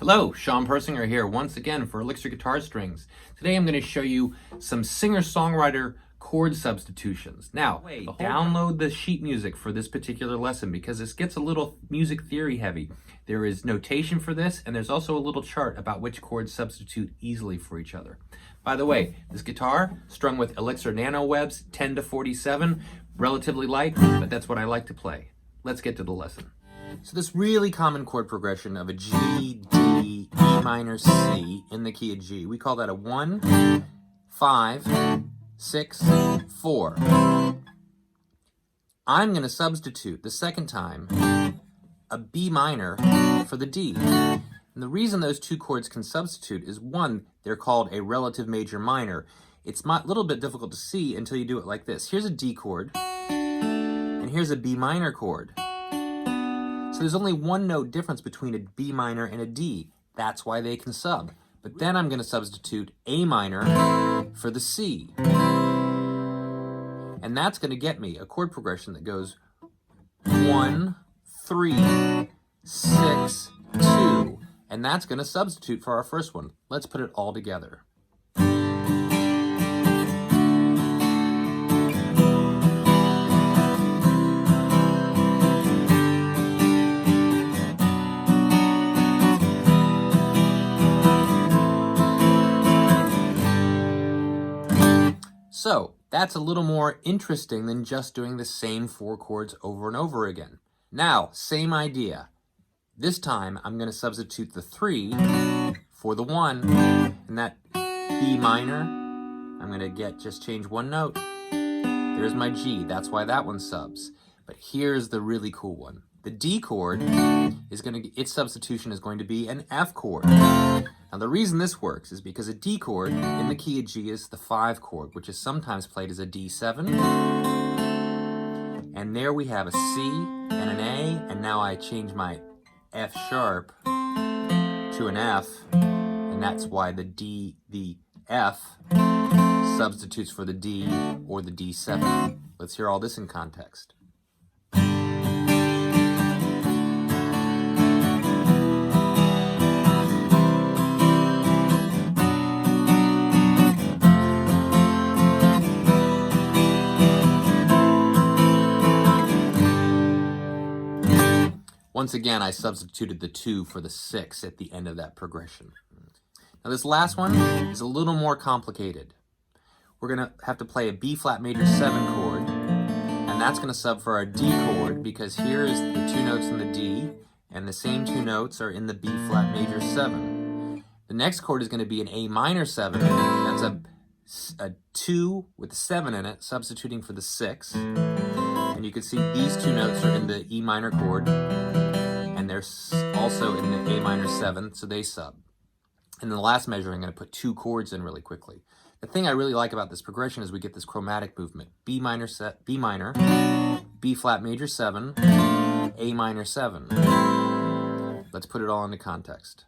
Hello, Shawn Persinger here once again for Elixir Guitar Strings. Today I'm going to show you some singer-songwriter chord substitutions. Now, download the sheet music for this particular lesson because this gets a little music theory heavy. There is notation for this, and there's also a little chart about which chords substitute easily for each other. By the way, this guitar, strung with Elixir Nano Webs 10 to 47, relatively light, but that's what I like to play. Let's get to the lesson. So this really common chord progression of a G, D, E minor, C in the key of G, we call that a 1, 5, 6, 4. I'm going to substitute the second time a B minor for the D. And the reason those two chords can substitute is one, they're called a relative major minor. It's a little bit difficult to see until you do it like this. Here's a D chord, and here's a B minor chord. So there's only one note difference between a B minor and a D. That's why they can sub. But then I'm going to substitute A minor for the C. And that's going to get me a chord progression that goes 1, 3, 6, 2. And that's going to substitute for our first one. Let's put it all together. So that's a little more interesting than just doing the same 4 chords over and over again. Now, same idea. This time I'm going to substitute the 3 for the 1, and that B minor, I'm going to just change one note. There's my G, that's why that one subs. But here's the really cool one. The D chord is its substitution is going to be an F chord. Now the reason this works is because a D chord in the key of G is the 5 chord, which is sometimes played as a D7. And there we have a C and an A, and now I change my F sharp to an F, and that's why the F substitutes for the D or the D7. Let's hear all this in context. Once again, I substituted the 2 for the 6 at the end of that progression. Now this last one is a little more complicated. We're going to have to play a B flat major 7 chord, and that's going to sub for our D chord because here is the 2 notes in the D, and the same 2 notes are in the B flat major 7. The next chord is going to be an A minor 7. That's a 2 with a 7 in it, substituting for the 6. And you can see these 2 notes are in the E minor chord, and they're also in the A minor 7, so they sub. And in the last measure, I'm going to put 2 chords in really quickly. The thing I really like about this progression is we get this chromatic movement. B minor, B flat major 7, A minor 7. Let's put it all into context.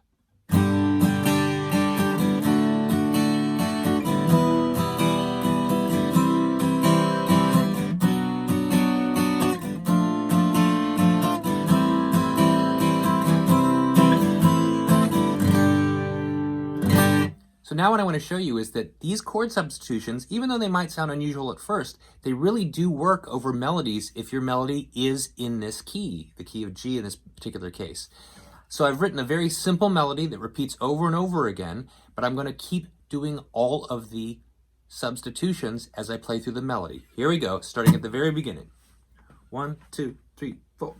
So now what I want to show you is that these chord substitutions, even though they might sound unusual at first, they really do work over melodies if your melody is in this key, the key of G in this particular case. So I've written a very simple melody that repeats over and over again, but I'm going to keep doing all of the substitutions as I play through the melody. Here we go, starting at the very beginning. 1, 2, 3, 4.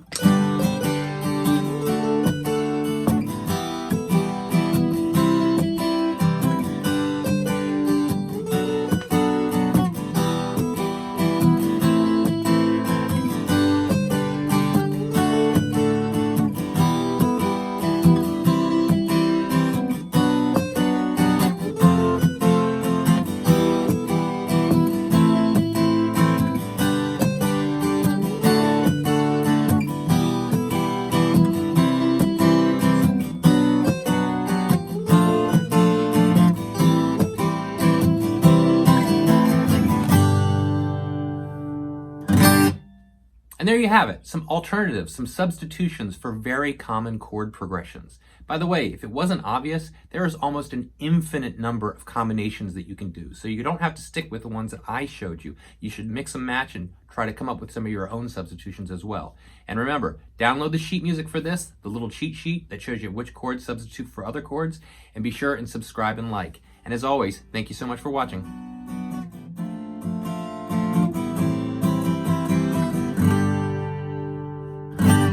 And there you have it, some alternatives, some substitutions for very common chord progressions. By the way, if it wasn't obvious, there is almost an infinite number of combinations that you can do. So you don't have to stick with the ones that I showed you. You should mix and match and try to come up with some of your own substitutions as well. And remember, download the sheet music for this, the little cheat sheet that shows you which chords substitute for other chords, and be sure and subscribe and like. And as always, thank you so much for watching.